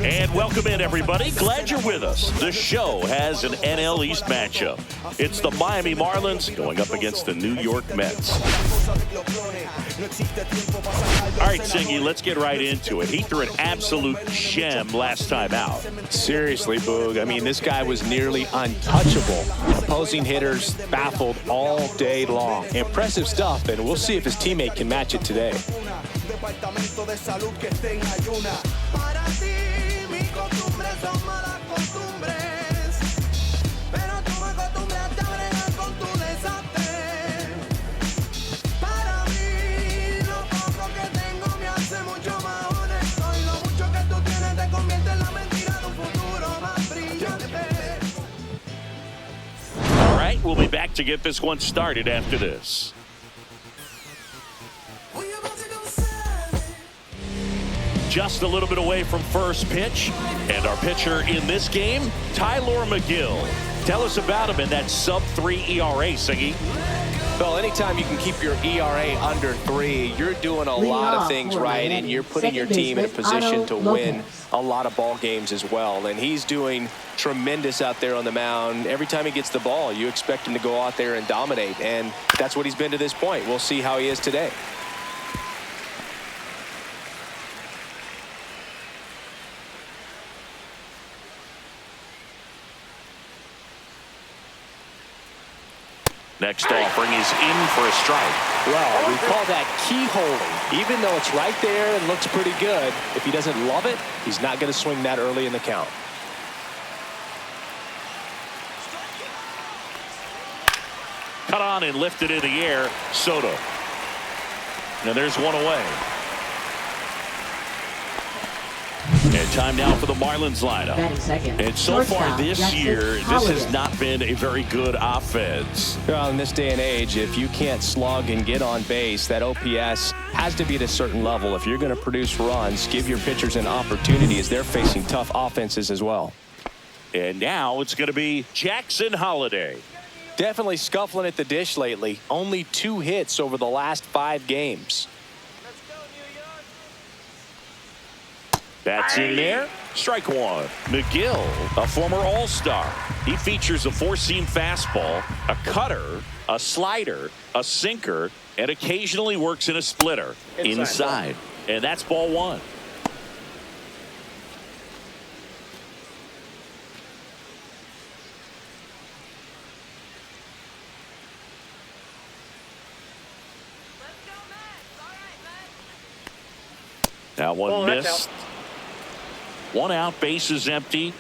And welcome in, everybody. Glad you're with us. The show has an NL East matchup. It's the Miami Marlins going up against the New York Mets. All right, Singy, let's get right into it. He threw an absolute gem last time out. Seriously, Boog. I mean, this guy was nearly untouchable. Opposing hitters baffled all day long. Impressive stuff, and we'll see if his teammate can match it today. We'll be back to get this one started after this. Just a little bit away from first pitch, and our pitcher in this game, Tyler McGill. Tell us about him in that sub-3 ERA, Siggy. Well, anytime you can keep your ERA under 3, you're doing a lot of things right, and you're putting your team in a position to win a lot of ball games as well. And he's doing tremendous out there on the mound. Every time he gets the ball, you expect him to go out there and dominate, and that's what he's been to this point. We'll see how he is today. Next offering is in for a strike. Well, we call that keyholing. Even though it's right there and looks pretty good, if he doesn't love it, he's not going to swing that early in the count. Cut on and lifted in the air, Soto. Now there's one away. And time now for the Marlins lineup. And so far this year, this has not been a very good offense. Well, in this day and age, if you can't slug and get on base, that OPS has to be at a certain level. If you're going to produce runs, give your pitchers an opportunity as they're facing tough offenses as well. And now it's going to be Jackson Holiday. Definitely scuffling at the dish lately. Only 2 hits over the last 5 games. That's in there. Strike one. McGill, a former All-Star. He features a 4-seam fastball, a cutter, a slider, a sinker, and occasionally works in a splitter inside. And that's ball 1. Now one missed. 1 out, base is empty.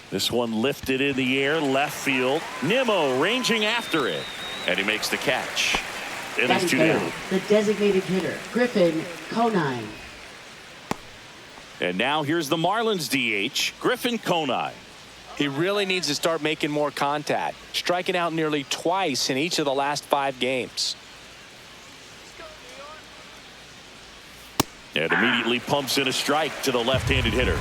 This one lifted in the air, left field. Nimmo ranging after it, and he makes the catch. It is 2 down. The designated hitter, Griffin Conine. And now here's the Marlins DH, Griffin Conine. He really needs to start making more contact, striking out nearly twice in each of the last 5 games. And immediately pumps in a strike to the left-handed hitter.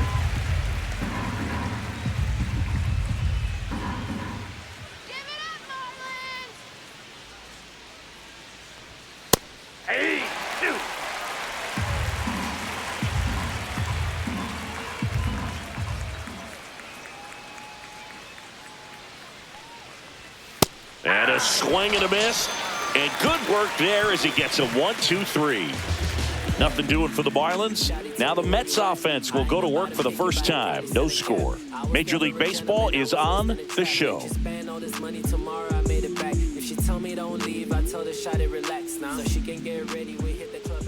And a swing and a miss. And good work there as he gets a 1-2-3. Nothing doing for the Marlins. Now the Mets offense will go to work for the first time. No score. Major League Baseball is on the show.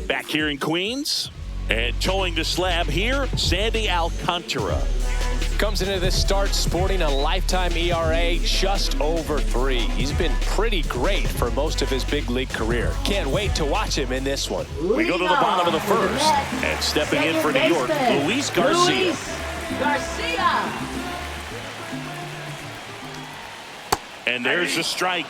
Back here in Queens. And towing the slab here, Sandy Alcantara. Comes into this start sporting a lifetime ERA just over 3. He's been pretty great for most of his big league career. Can't wait to watch him in this one. We go to the bottom of the first. And stepping in for New York, Luis Garcia. And there's a strike.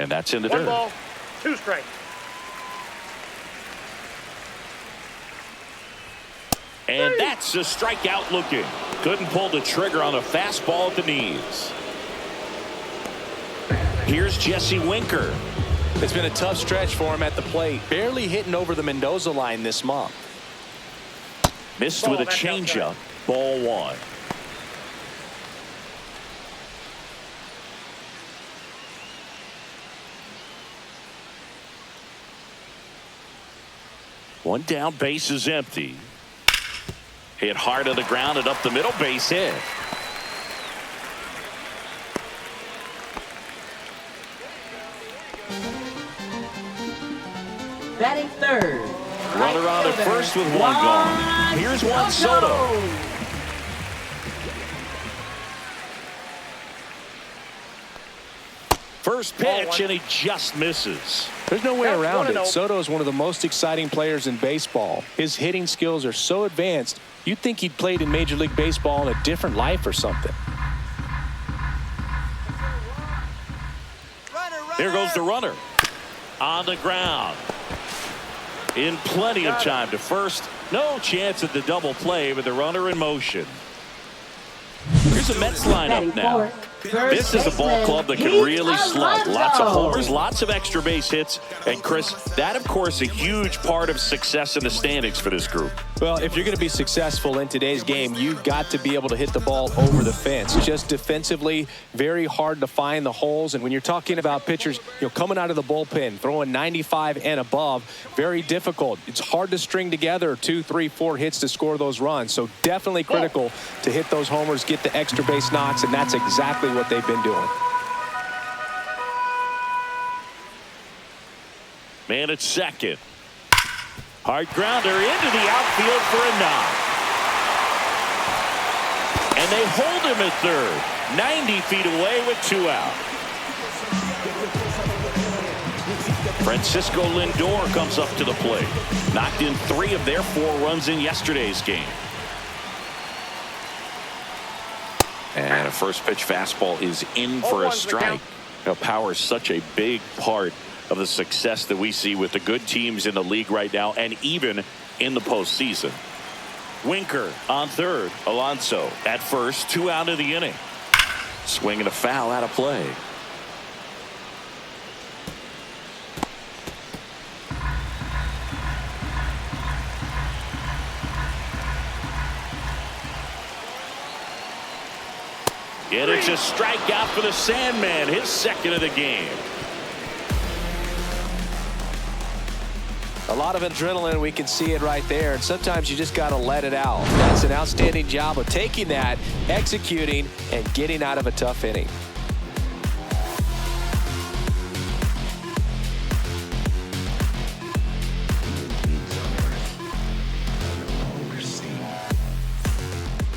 And that's in the One dirt. ball, 2 strikes. And that's a strikeout looking. Couldn't pull the trigger on a fastball at the knees. Here's Jesse Winker. It's been a tough stretch for him at the plate. Barely hitting over the Mendoza line this month. Missed with a changeup. Ball 1. One down, base is empty. Hit hard on the ground and up the middle, base hit. Batting third. Runner on at first with one gone. Here's Juan Soto. First pitch, and he just misses. There's no way That's around it. 1-0. Soto is one of the most exciting players in baseball. His hitting skills are so advanced, you'd think he'd played in Major League Baseball in a different life or something. Here goes the runner. On the ground. In plenty of time to first. No chance at the double play, but the runner in motion. Here's the Mets lineup now. This is a ball club that can really slug. Lots of homers, lots of extra base hits. And Chris, that of course a huge part of success in the standings for this group. Well, if you're going to be successful in today's game, you've got to be able to hit the ball over the fence. Just defensively, very hard to find the holes. And when you're talking about pitchers, coming out of the bullpen, throwing 95 and above, very difficult. It's hard to string together 2, 3, 4 hits to score those runs. So definitely critical to hit those homers, get the extra base knocks, and that's exactly what they've been doing. Man at second. Hard grounder into the outfield for a knock. And they hold him at third. 90 feet away with 2 out. Francisco Lindor comes up to the plate. Knocked in 3 of their 4 runs in yesterday's game. And a first pitch fastball is in for a strike. Power is such a big part of the success that we see with the good teams in the league right now, and even in the postseason. Winker on third. Alonso at first. 2 out of the inning. Swing and a foul out of play. And it's a strikeout for the Sandman, his second of the game. A lot of adrenaline, we can see it right there, and sometimes you just got to let it out. That's an outstanding job of taking that, executing, and getting out of a tough inning.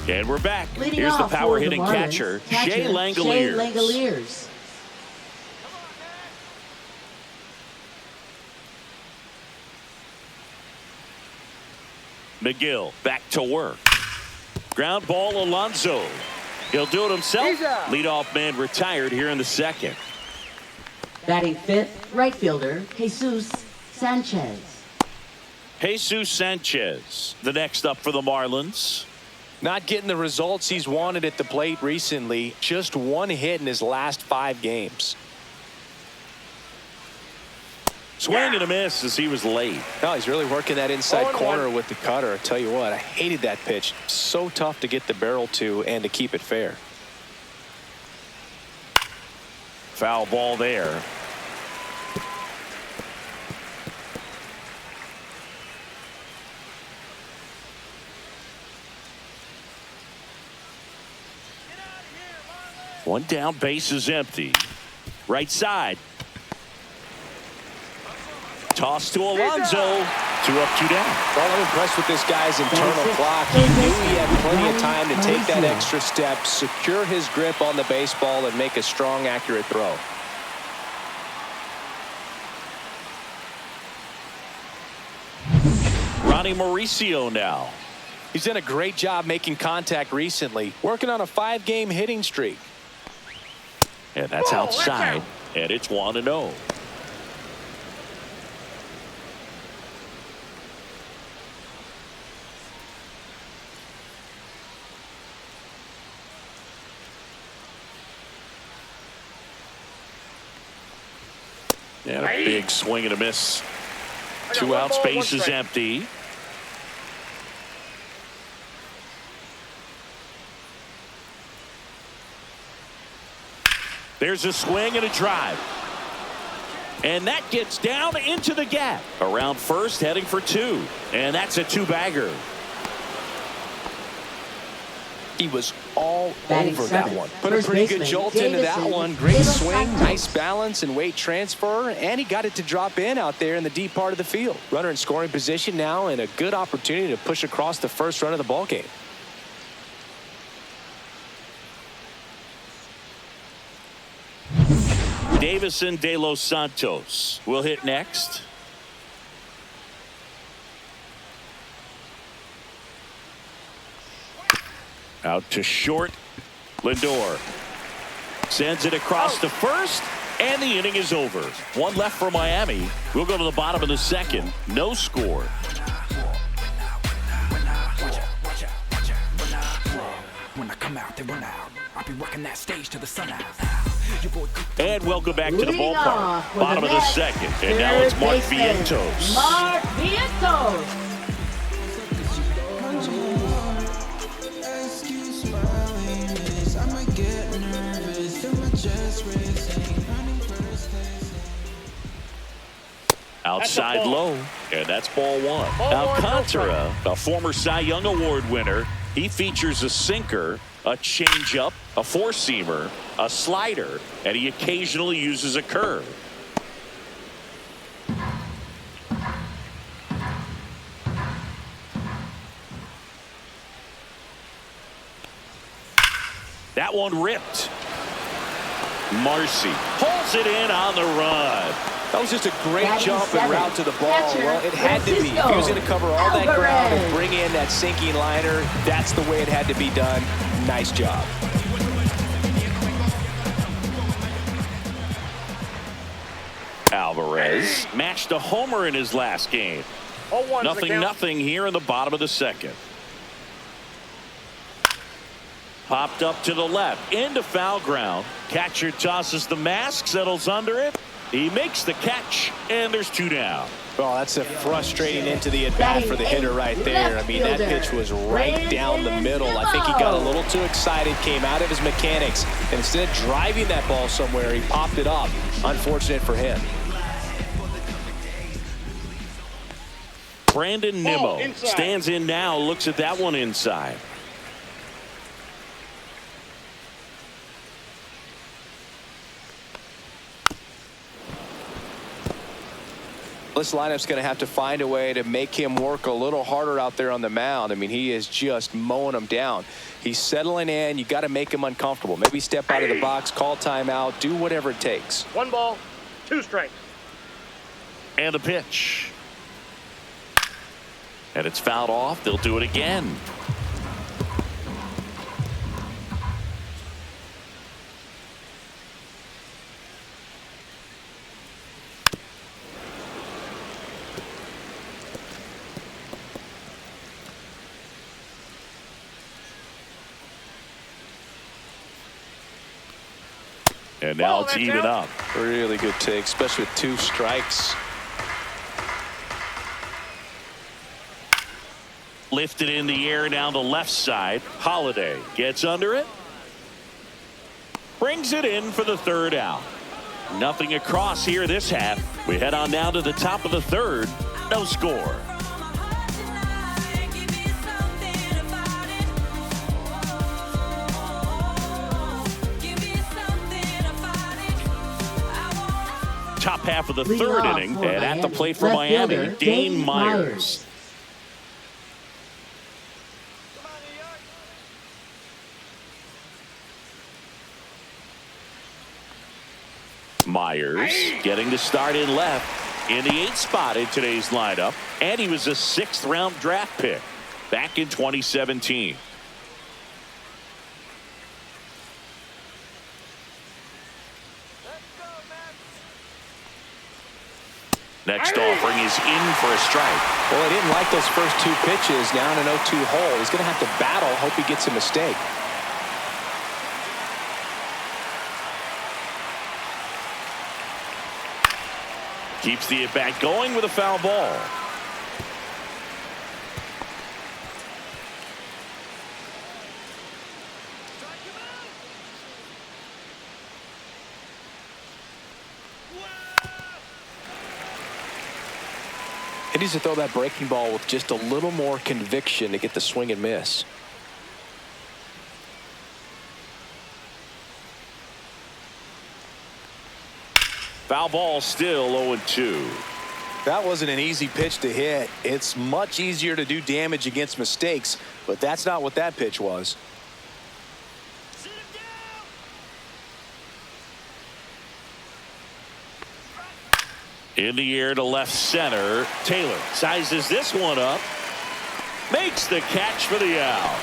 And we're back. Leading Here's the off power for hitting the Marlins, catcher, Shea Langoliers. McGill back to work. Ground ball, Alonso. He'll do it himself. Leadoff man retired here in the second. Batting fifth, right fielder, Jesus Sanchez. Jesus Sanchez, the next up for the Marlins. Not getting the results he's wanted at the plate recently. Just 1 hit in his last 5 games. Swing and a miss as he was late. No, he's really working that inside corner with the cutter. I tell you what, I hated that pitch. So tough to get the barrel to and to keep it fair. Foul ball there. One down, base is empty. Right side. Toss to Alonso. 2 up, 2 down. Well, I'm impressed with this guy's internal clock. He knew he had plenty of time to take that extra step, secure his grip on the baseball, and make a strong, accurate throw. Ronnie Mauricio now. He's done a great job making contact recently, working on a 5-game hitting streak. And that's outside. and it's 1-0. And a big swing and a miss. 2 out, space is empty. There's a swing and a drive. And that gets down into the gap. Around first, heading for 2. And that's a 2-bagger. He was all over that one. Put a pretty good jolt into that one. Great swing, nice balance and weight transfer. And he got it to drop in out there in the deep part of the field. Runner in scoring position now, and a good opportunity to push across the first run of the ball game. Davison De Los Santos will hit next. Out to short. Lindor sends it across to first, and the inning is over. 1 left for Miami. We'll go to the bottom of the second. No score. When I come out, they run out. I'll be working that stage to the sun out. And welcome back to the ballpark. Bottom of the second. And now it's Mark Vientos. Mark Vientos. Outside low, and that's ball 1. Alcantara, a former Cy Young Award winner, he features a sinker, a changeup, a four-seamer, a slider, and he occasionally uses a curve. That one ripped. Marcy pulls it in on the run. That was just a great jump and route to the ball. Well, it had to be. If he was going to cover all that ground and bring in that sinking liner, that's the way it had to be done. Nice job. Alvarez matched a homer in his last game. 0-0 here in the bottom of the second. Popped up to the left into foul ground. Catcher tosses the mask, settles under it. He makes the catch, and there's 2 down. Well, that's a frustrating into the at-bat for the hitter right there. I mean, that pitch was right down the middle. I think he got a little too excited, came out of his mechanics, and instead of driving that ball somewhere, he popped it up. Unfortunate for him. Brandon Nimmo stands in now, looks at that one inside. This lineup's going to have to find a way to make him work a little harder out there on the mound. I mean, he is just mowing them down. He's settling in. You got to make him uncomfortable. Maybe step out of the box, call timeout, do whatever it takes. 1 ball, 2 strikes. And a pitch. And it's fouled off. They'll do it again. And now it's even up. Really good take, especially with 2 strikes. Lifted in the air down the left side. Holiday gets under it. Brings it in for the 3rd out. Nothing across here this half. We head on down to the top of the 3rd. No score. Top half of the 3rd inning, and at the plate for Miami, Dane Myers. Myers getting the start in left in the 8th spot in today's lineup, and he was a 6th-round draft pick back in 2017. offering is in for a strike. Well, he didn't like those first two pitches. Now in an 0-2 hole. He's going to have to battle. Hope he gets a mistake. Keeps the at-bat going with a foul ball. He needs to throw that breaking ball with just a little more conviction to get the swing and miss. Foul ball, still 0-2. That wasn't an easy pitch to hit. It's much easier to do damage against mistakes, but that's not what that pitch was. In the air to left center. Taylor sizes this one up. Makes the catch for the out.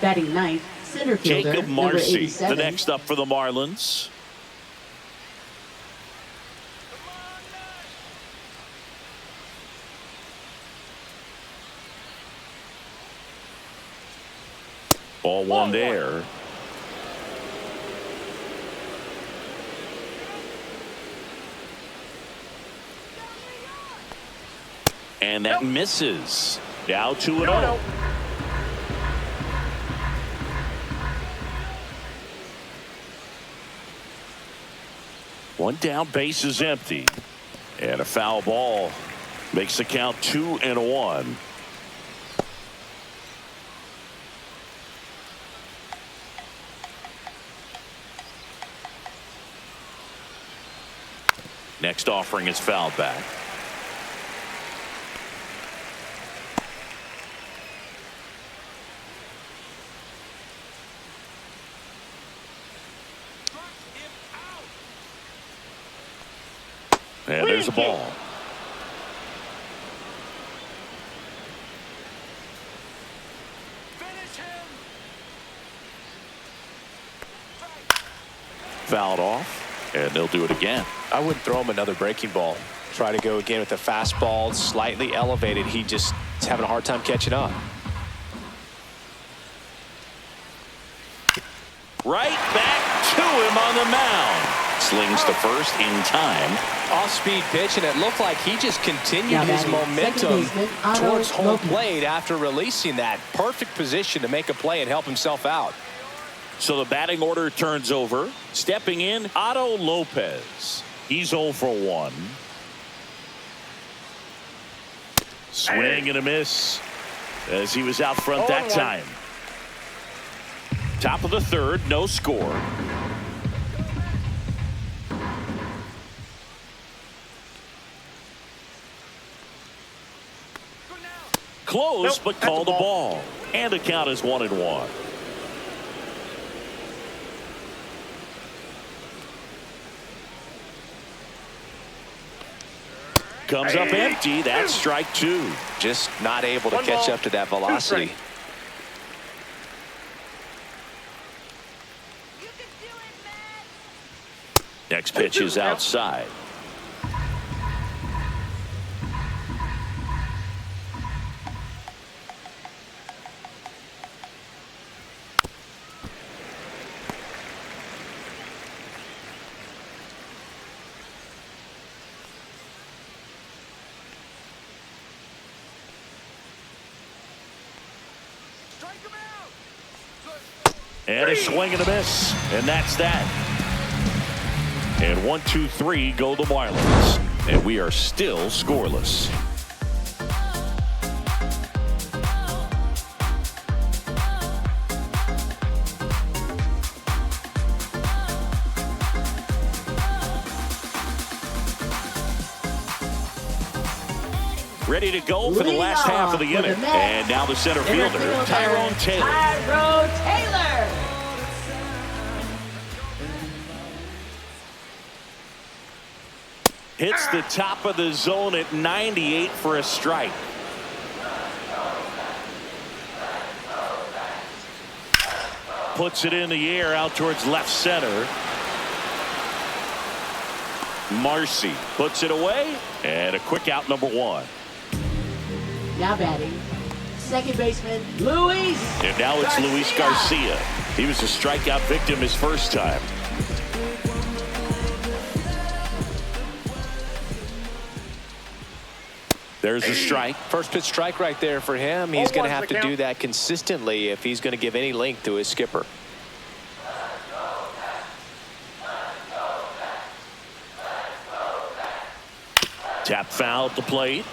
Batting ninth, center fielder, Jacob number Marcy, 87. the next up for the Marlins. Ball one there. And that misses. Now 2-0. One down, base is empty. And a foul ball makes the count 2-1. Next offering is fouled back. And there's a ball. Fouled off, and they'll do it again. I wouldn't throw him another breaking ball. Try to go again with the fastball, slightly elevated. He just is having a hard time catching up. Right back to him on the mound. Slings to first in time. Off-speed pitch, and it looked like he just continued his momentum towards home plate after releasing that. Perfect position to make a play and help himself out. So the batting order turns over. Stepping in, Otto Lopez. He's 0 for 1. Swing and a miss as he was out front that time. Top of the third, no score. Close, but called the ball. And the count is 1-1. Comes up empty. That's strike 2. Just not able to catch up to that velocity. Next pitch is outside. And a swing and a miss. And that's that. And 1, 2, 3 go the Marlins. And we are still scoreless. Ready to go for the last half of the inning. And now the center fielder, Tyrone Taylor. Tyrone Taylor. Hits the top of the zone at 98 for a strike. Puts it in the air out towards left center. Marcy puts it away, and a quick out, number 1. Now batting, second baseman, Luis. And now it's Luis Garcia. He was a strikeout victim his first time. There's a strike. First pitch strike right there for him. He's going to have to do that consistently if he's going to give any length to his skipper. Tap foul at the plate.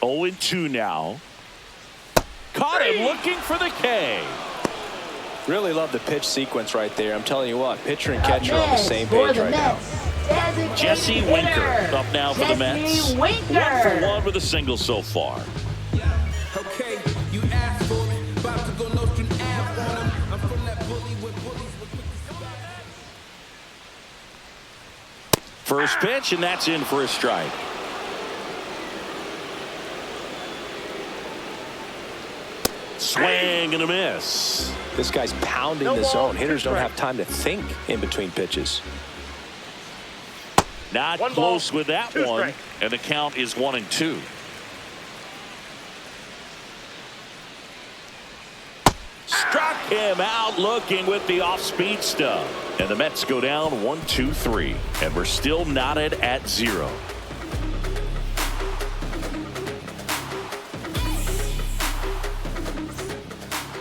Oh, 0-2 now. Caught him looking for the K. Really love the pitch sequence right there. I'm telling you what, pitcher and catcher are on the same page right now. Jesse Winker up now for the Mets. 1 for 1 with a single so far. Okay, you asked for it. About to go Nostrum Ave on him. I'm from that bully with bullies with First pitch, and that's in for a strike. Swing and a miss. This guy's pounding the zone. Hitters don't have time to think in between pitches. Not close with that one, and the count is 1-2. Struck him out looking with the off-speed stuff. And the Mets go down 1-2-3. And we're still knotted at 0.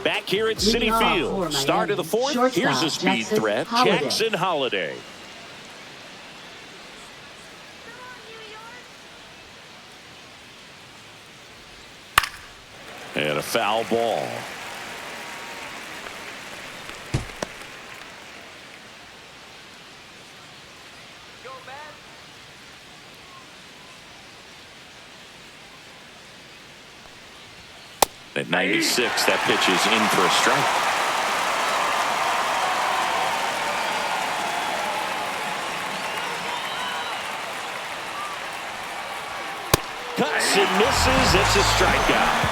Back here at Citi Field. Start of the 4th. Here's a speed threat. Jackson Holiday. And a foul ball. At 96, that pitch is in for a strike. Cuts and misses. It's a strikeout.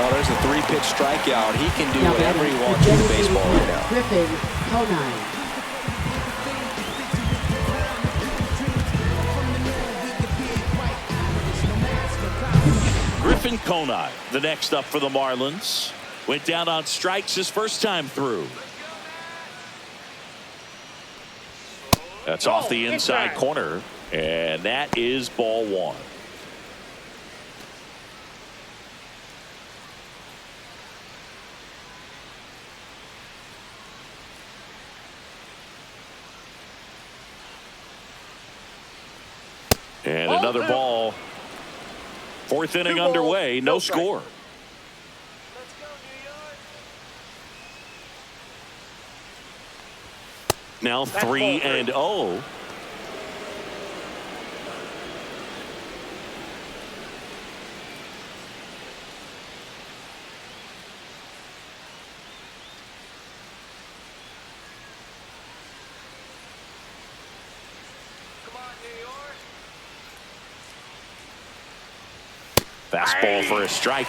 Oh, there's a 3-pitch strikeout. He can do whatever he wants with the baseball right now. Griffin Conine. Griffin Conine, the next up for the Marlins. Went down on strikes his first time through. That's off the inside corner, and that is ball 1. And another ball. 4th inning underway, no score. Now 3-0. Fastball for a strike.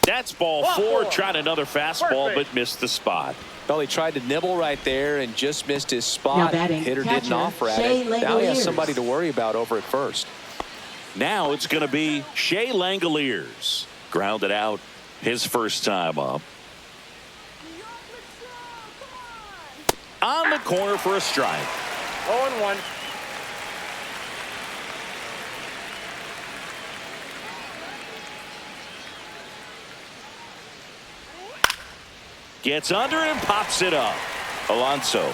That's ball 4. Tried another fastball, but missed the spot. Well, he tried to nibble right there and just missed his spot. Now batting, Hitter catcher, didn't offer at Shea it. Now he has Langoliers. somebody to worry about over at first. Now it's going to be Shea Langoliers. Grounded out his first time up. On the corner for a strike. 0-1. Gets under and pops it up. Alonso.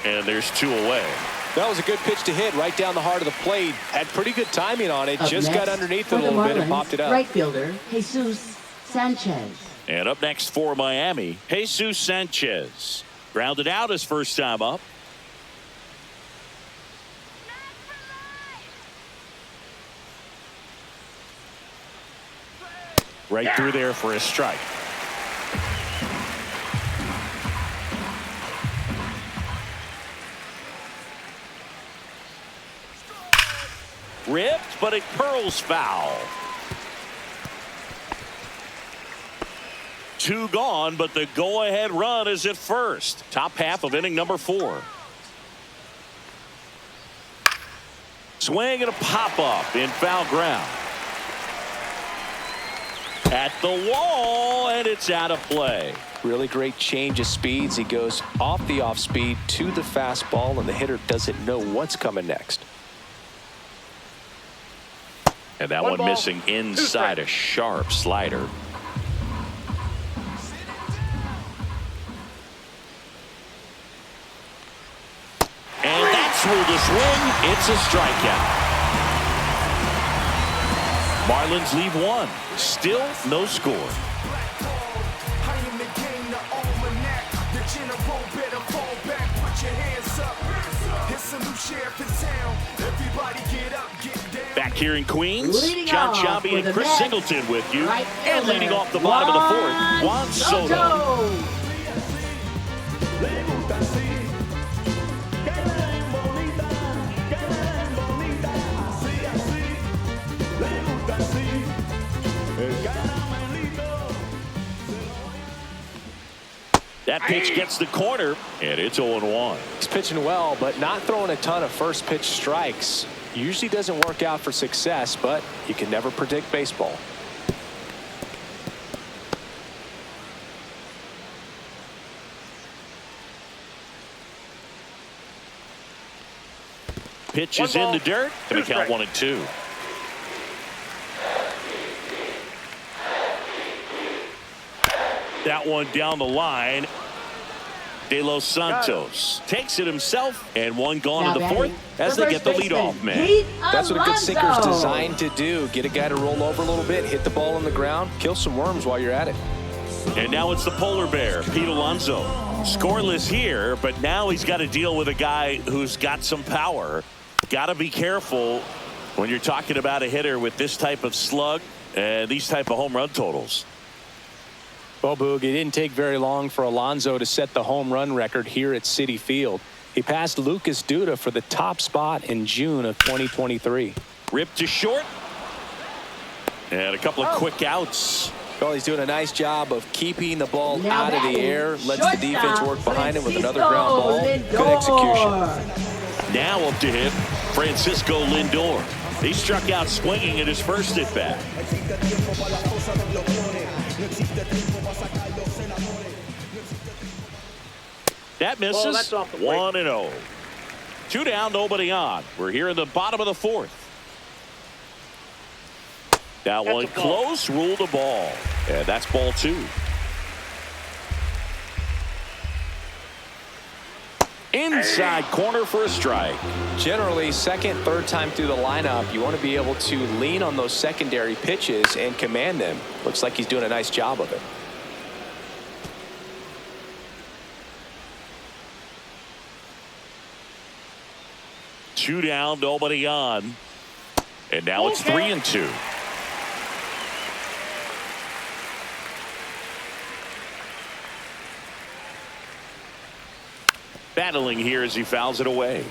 And there's 2 away. That was a good pitch to hit right down the heart of the plate. Had pretty good timing on it. Up Just next, got underneath it for a the little bit and Marlins, popped it up. Right fielder, Jesus Sanchez. And up next for Miami, Jesus Sanchez. Grounded out his first time up. Right through there for a strike. Ripped, but it curls foul. 2 gone, but the go-ahead run is at first. Top half of inning number 4. Swing and a pop-up in foul ground. At the wall, and it's out of play. Really great change of speeds. He goes off the off-speed to the fastball, and the hitter doesn't know what's coming next. And that one missing inside a sharp slider. And that's ruled a swing. It's a strikeout. Marlins leave 1. Still no score. Back here in Queens, Leading John off Sciambi for and the Chris Mets, Singleton with you. right And leading fielder, off the bottom of the 4th, Juan Soto. That pitch gets the corner, and it's 0-1. He's pitching well, but not throwing a ton of first pitch strikes. Usually doesn't work out for success, but you can never predict baseball. Pitch is in the dirt. Going to count 1-2. That one down the line. De Los Santos takes it himself, and 1 gone in the 4th as they get the leadoff man. That's what a good sinker is designed to do. Get a guy to roll over a little bit, hit the ball on the ground, kill some worms while you're at it. And now it's the polar bear, Pete Alonso. Scoreless here, but now he's got to deal with a guy who's got some power. Got to be careful when you're talking about a hitter with this type of slug and these type of home run totals. Well, Boog, it didn't take very long for Alonso to set the home run record here at Citi Field. He passed Lucas Duda for the top spot in June of 2023. Ripped to short. And a couple of quick outs. Well, he's doing a nice job of keeping the ball out of the air. Lets the defense work behind him with another ground ball. Good execution. Now up to hit Francisco Lindor. He struck out swinging at his first at bat. That misses. 1-0. 2 down, nobody on. We're here in the bottom of the 4th. That one close, ruled a ball. And that's ball 2. Inside corner for a strike. Generally, second, third time through the lineup, you want to be able to lean on those secondary pitches and command them. Looks like he's doing a nice job of it. Two down, nobody on. And now it's 3-2. Battling here as he fouls it away.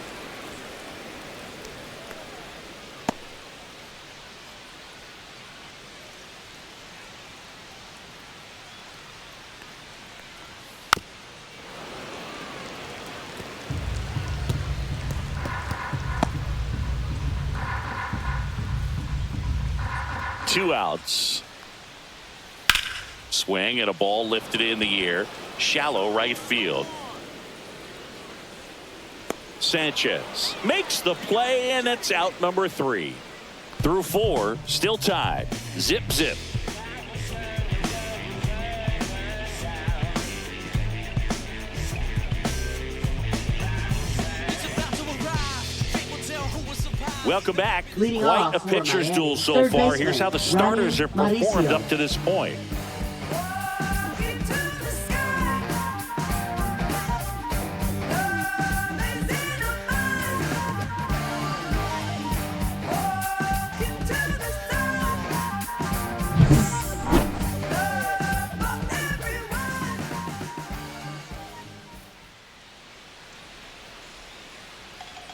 Two outs. Swing and a ball lifted in the air. Shallow right field. Sanchez makes the play, and it's out number 3. Through 4, still tied. Zip, zip. Welcome back. Leading Quite off a for pitcher's Miami. duel so Third far. baseman, Here's how the starters have performed Mauricio. up to this point.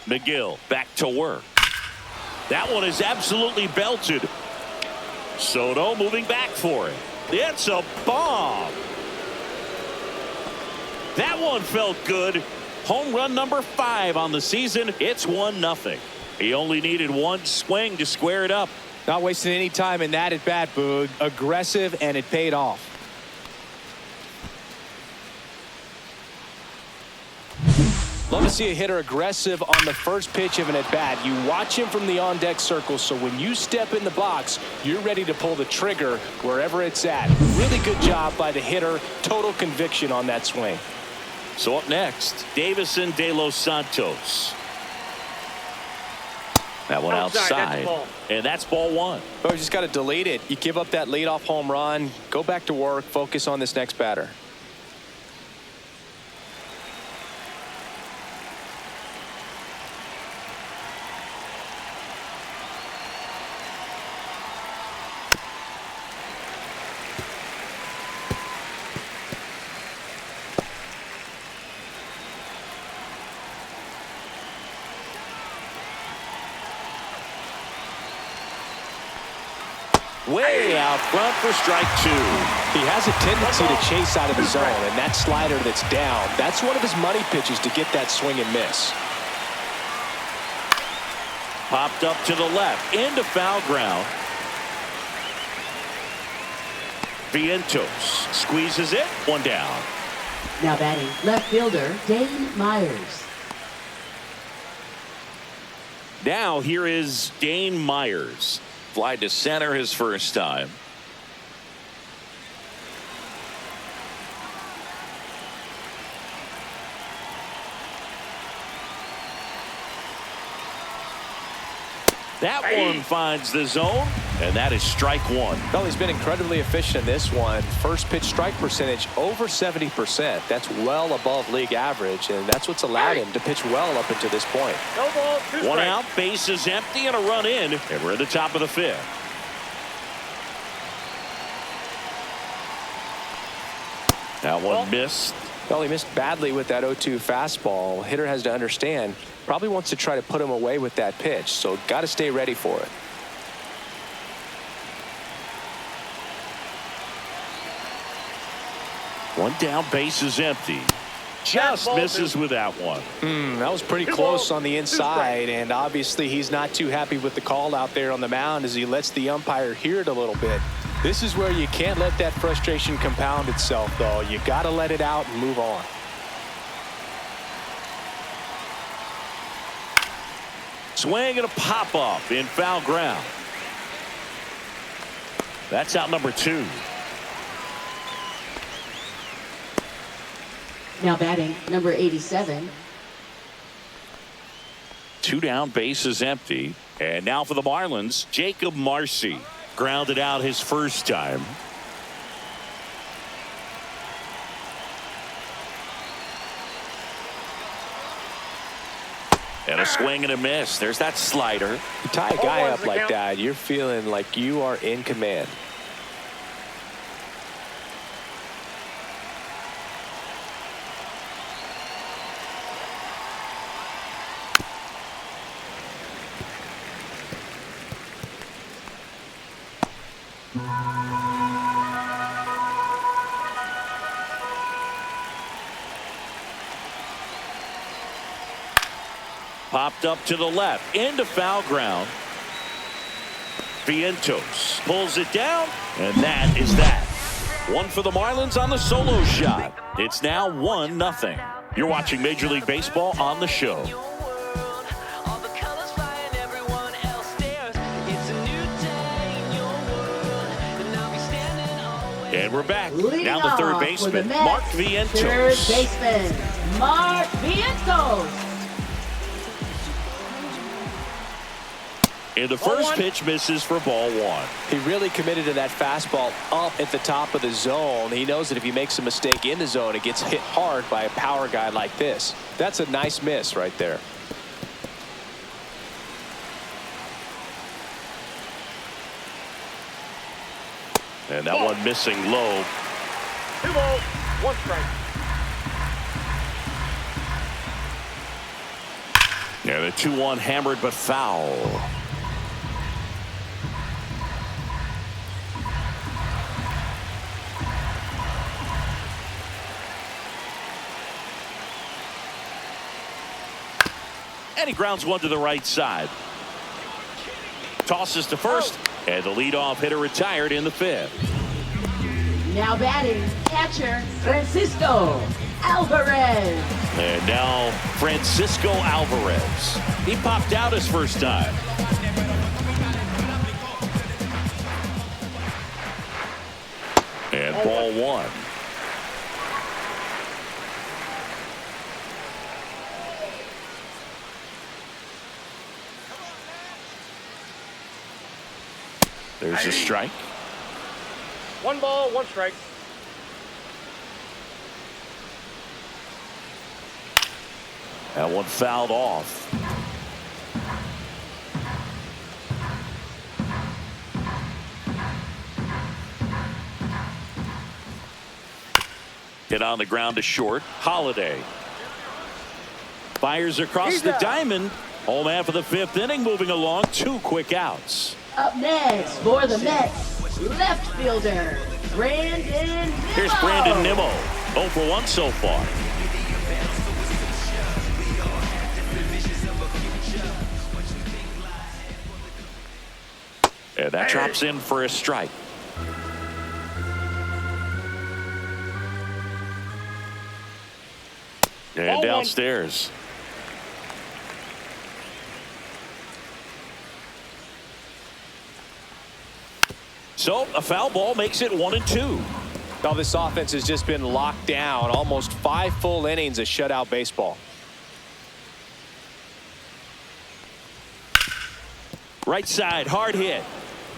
McGill back to work. That one is absolutely belted. Soto moving back for it. It's a bomb. That one felt good. Home run number 5 on the season. It's 1-0. He only needed one swing to square it up. Not wasting any time in that at bat, Boog. Aggressive, and it paid off. Love to see a hitter aggressive on the first pitch of an at-bat. You watch him from the on-deck circle, so when you step in the box, you're ready to pull the trigger wherever it's at. Really good job by the hitter. Total conviction on that swing. So up next, Davison De Los Santos. That one outside. And that's ball 1. Oh, you just got to delete it. You give up that leadoff home run. Go back to work. Focus on this next batter. Way out front for strike 2. He has a tendency to chase out of the zone, and that slider that's down, that's one of his money pitches to get that swing and miss. Popped up to the left into foul ground. Vientos squeezes it. 1 down. Now batting, left fielder, Dane Myers. Now here is Dane Myers. Fly to center his first time. That one finds the zone, and that is strike 1. Well, he's been incredibly efficient in this one. First pitch strike percentage over 70%. That's well above league average, and that's what's allowed him to pitch well up until this point. No ball, 2 strikes. 1 out, base is empty, and a run in, and we're at the top of the 5th. That one missed. Well, he missed badly with that 0-2 fastball. Hitter has to understand, probably wants to try to put him away with that pitch, so got to stay ready for it. One down, base is empty. Just misses with that one. That was pretty close on the inside, and obviously he's not too happy with the call out there on the mound as he lets the umpire hear it a little bit. This is where you can't let that frustration compound itself, though. You got to let it out and move on. Swing and a pop-up in foul ground. That's out number 2. Now batting, number 87. 2 down, base is empty. And now for the Marlins, Jacob Marcy. Grounded out his first time. And a swing and a miss. There's that slider. You tie a guy up like that, you're feeling like you are in command. Popped up to the left into foul ground. Vientos pulls it down, and that is that. One for the Marlins on the solo shot. It's now 1-0. You're watching Major League Baseball on the show. And we're back. Leading Now the third off baseman, for the Mets, Mark Vientos. Third baseman, Mark Vientos. And the first pitch misses for ball 1. He really committed to that fastball up at the top of the zone. He knows that if he makes a mistake in the zone, it gets hit hard by a power guy like this. That's a nice miss right there. And that one missing low. 2 balls, 1 strike. And a 2-1 hammered but foul. And he grounds one to the right side. Tosses to first, and the leadoff hitter retired in the 5th. Now batting, catcher Francisco Alvarez. And now Francisco Alvarez. He popped out his first time. And ball 1. There's a strike. 1 ball, 1 strike. That one fouled off. Hit on the ground to short. Holiday fires across the diamond. Home half of the 5th inning, moving along. 2 quick outs. Up next for the Mets, left fielder Brandon Nimmo. Here's Brandon Nimmo. 0 for 1 so far. And that drops in for a strike. And downstairs. So a foul ball makes it 1-2. Now this offense has just been locked down. Almost 5 full innings of shutout baseball. Right side, hard hit.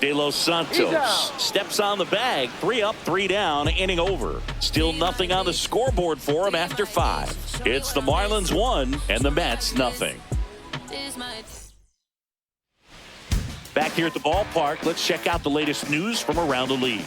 De Los Santos steps on the bag. 3 up, 3 down, inning over. Still nothing on the scoreboard for him after 5. It's the Marlins 1 and the Mets nothing. Back here at the ballpark, let's check out the latest news from around the league.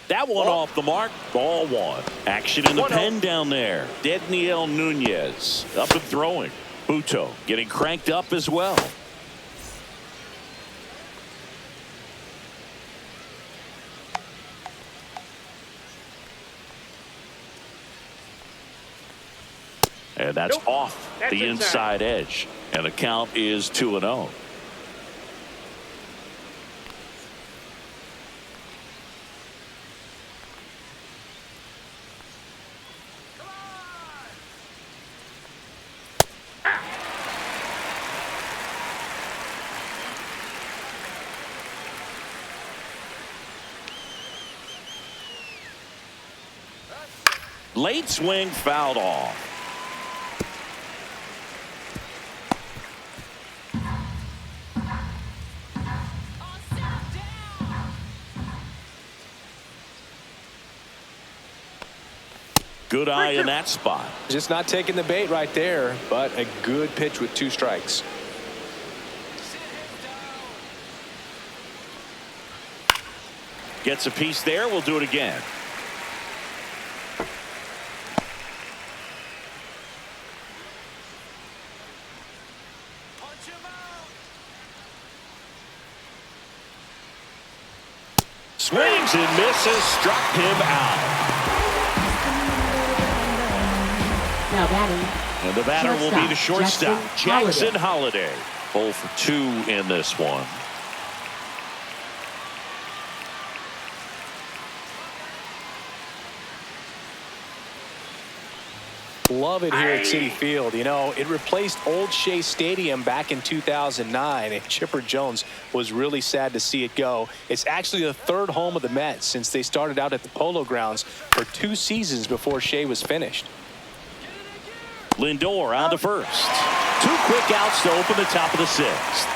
That one off the mark. Ball 1. Action in the pen down there. Dedniel Nunez up and throwing. Buto getting cranked up as well. And that's off the inside edge. And the count is 2-0. Late swing fouled off. Good eye in that spot. Just not taking the bait right there, but a good pitch with 2 strikes. Gets a piece there. We'll do it again. Swings and misses, struck him out. Now batting. And the batter will be the shortstop, Jackson Holiday. 0 for 2 in this one. Love it here at Citi Field. You know, it replaced Old Shea Stadium back in 2009, and Chipper Jones was really sad to see it go. It's actually the 3rd home of the Mets since they started out at the Polo Grounds for 2 seasons before Shea was finished. Lindor on to first. 2 quick outs to open the top of the 6th.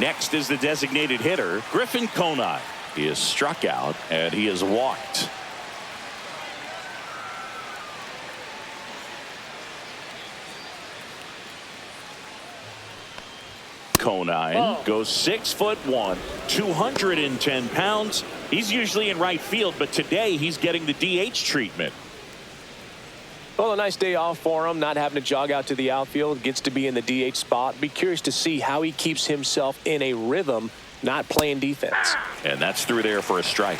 Next is the designated hitter, Griffin Conine. He is struck out and he is walked. Conine goes 6'1", 210 pounds. He's usually in right field, but today he's getting the DH treatment. Well, a nice day off for him, not having to jog out to the outfield. Gets to be in the DH spot. Be curious to see how he keeps himself in a rhythm, not playing defense. And that's through there for a strike.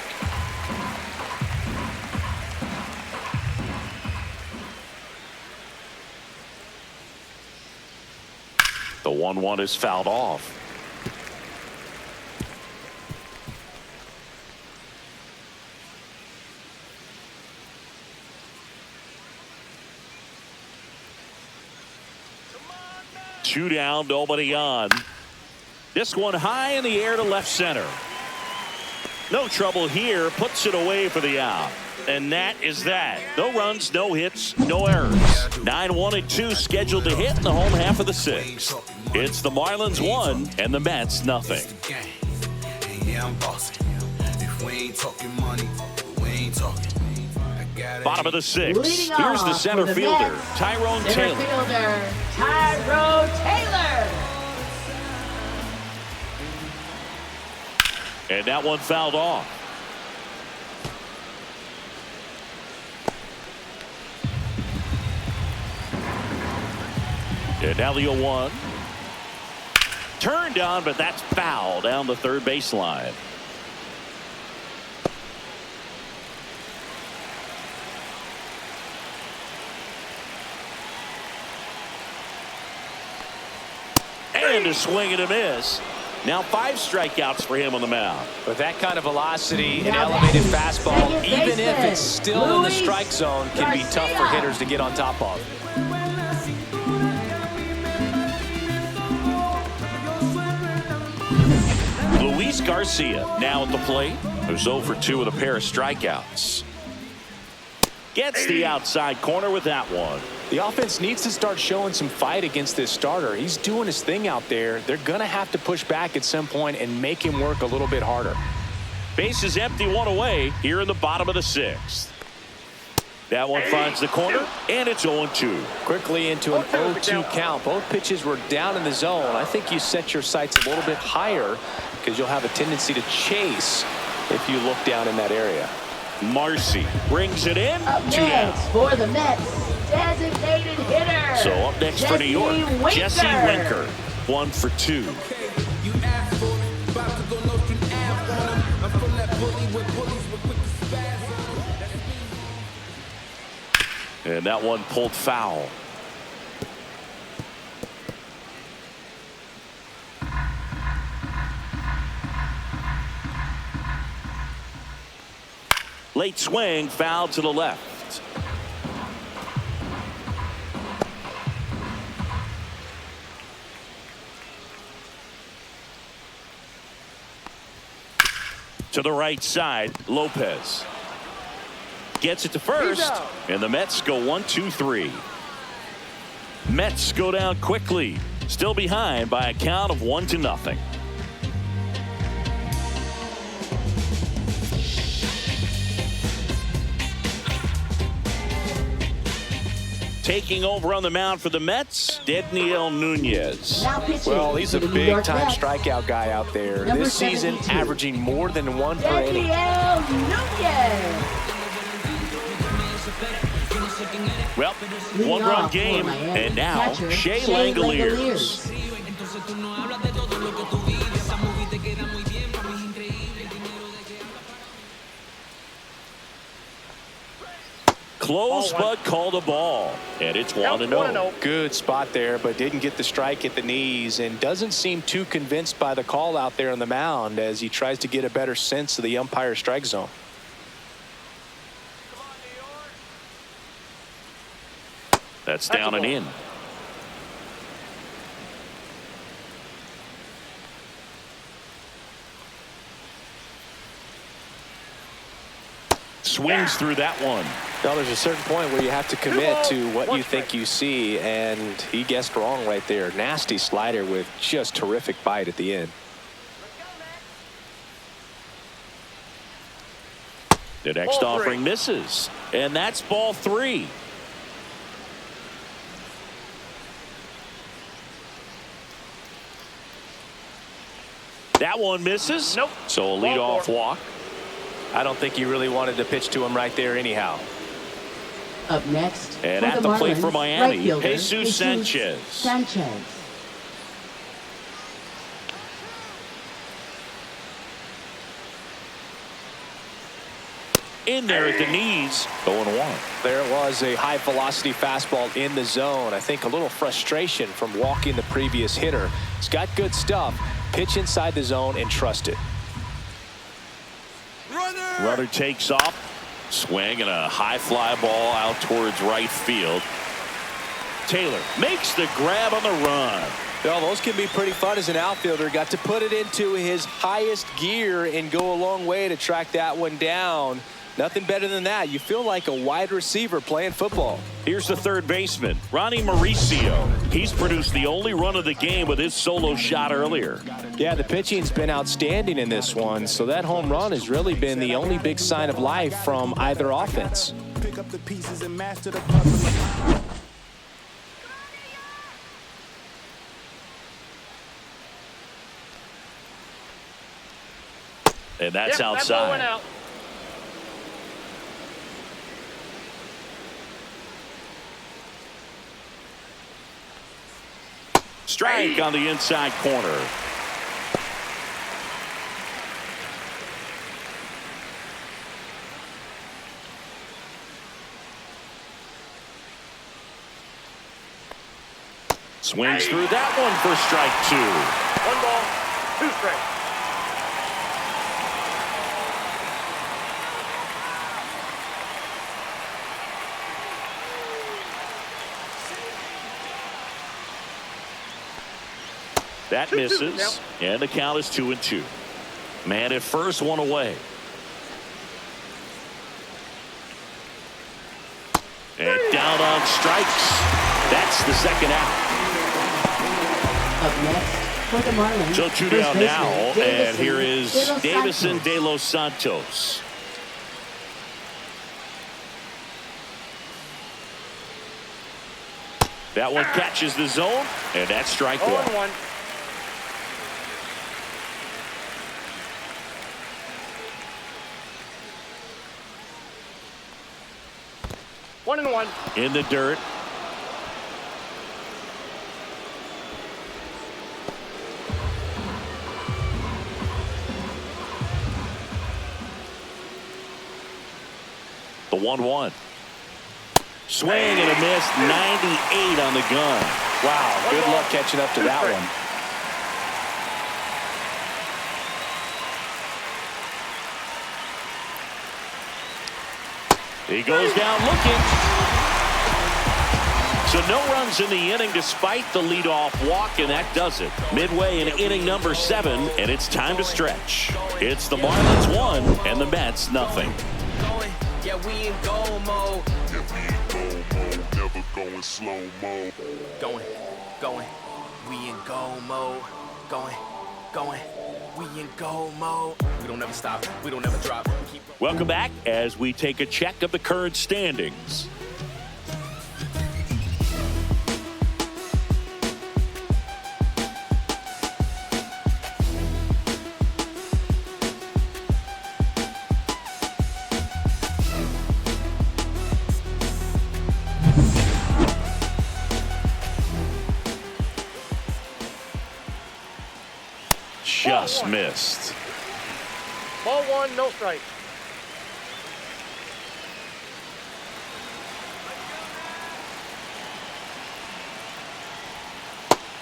The 1-1 is fouled off. Two down, nobody on. This one high in the air to left center. No trouble here, puts it away for the out. And that is that. No runs, no hits, no errors. 9-1 and 2 scheduled to hit in the home half of the 6th. It's the Marlins 1 and the Mets nothing. Bottom of the 6th. Here's the center fielder, Tyrone Taylor. Tyrone Taylor. And that one fouled off. And now the 0-1. Turned on, but that's foul down the third baseline. And a swing and a miss. Now 5 strikeouts for him on the mound. With that kind of velocity and elevated fastball, even if it's still in the strike zone, can be tough for hitters to get on top of. Luis Garcia now at the plate, who's 0 for 2 with a pair of strikeouts. Gets the outside corner with that one. The offense needs to start showing some fight against this starter. He's doing his thing out there. They're going to have to push back at some point and make him work a little bit harder. Base is empty, 1 away here in the bottom of the 6th. That one finds the corner, and it's 0-2. Quickly into an 0-2 count. Both pitches were down in the zone. I think you set your sights a little bit higher because you'll have a tendency to chase if you look down in that area. Marcy brings it in. Up next for the Mets, designated hitter. So up next for New York, Jesse Winker. 1 for 2. You asked for it, about to go no string F on him. I'm from that bully where bullies were quick to spaz on. And that one pulled foul. Late swing, foul to the left. To the right side, Lopez gets it to first, and the Mets go 1-2-3. Mets go down quickly, still behind by a count of 1-0. Taking over on the mound for the Mets, Dedniel Nunez. Well, he's a big-time strikeout guy out there. This season, averaging more than 1 per inning. Well, 1-run game, and now Shea Langoliers. Close, but called a ball, and it's 1-0. Good spot there, but didn't get the strike at the knees, and doesn't seem too convinced by the call out there on the mound as he tries to get a better sense of the umpire strike zone. That's down and in. Swings through that one. Well, there's a certain point where you have to commit to what you think you see, and he guessed wrong right there. Nasty slider with just terrific bite at the end. The next Ball offering three. misses. And that's ball 3. That one misses. Nope. So a Ball leadoff 4. walk. I don't think he really wanted to pitch to him right there anyhow. Up next, And for at the plate Marlins, for Miami, right fielder, Jesus Sanchez. Sanchez. In there at the knees, 0-1. There it was, a high velocity fastball in the zone. I think a little frustration from walking the previous hitter. He's got good stuff. Pitch inside the zone and trust it. Runner takes off. Swing and a high fly ball out towards right field. Taylor makes the grab on the run. Well, those can be pretty fun as an outfielder. Got to put it into his highest gear and go a long way to track that one down. Nothing better than that. You feel like a wide receiver playing football. Here's the third baseman, Ronnie Mauricio. He's produced the only run of the game with his solo shot earlier. Yeah, the pitching's been outstanding in this one, so that home run has really been the only big sign of life from either offense. Pick up the pieces and master the puzzle. And that's Yep, outside. That ball went out. Strike on the inside corner. Swings through that one for strike 2. 1 ball, 2 strikes. That 2-2 misses, now. and the count is 2-2. Man at first, one away. And down on strikes. That's the second out. Up next, for the Marlins, So 2 first down baseman, now, and here is Davison Davison Santos. de los Santos. That one catches the zone, and that's strike 1. 0-1. One and one. In the dirt. The 1-1. Swing and a miss. 98 on the gun. Wow, good luck catching up to that one. He goes down looking. So no runs in the inning despite the leadoff walk, and that does it. Midway in inning number 7, and it's time to stretch. It's the Marlins 1 and the Mets nothing. Yeah, we in go mode. Never going slow mo. Going. We in go mode. Going. We in go mode. We don't ever stop. We don't ever drop. Keep Welcome back as we take a check of the current standings. Just missed. Ball 1, no strike.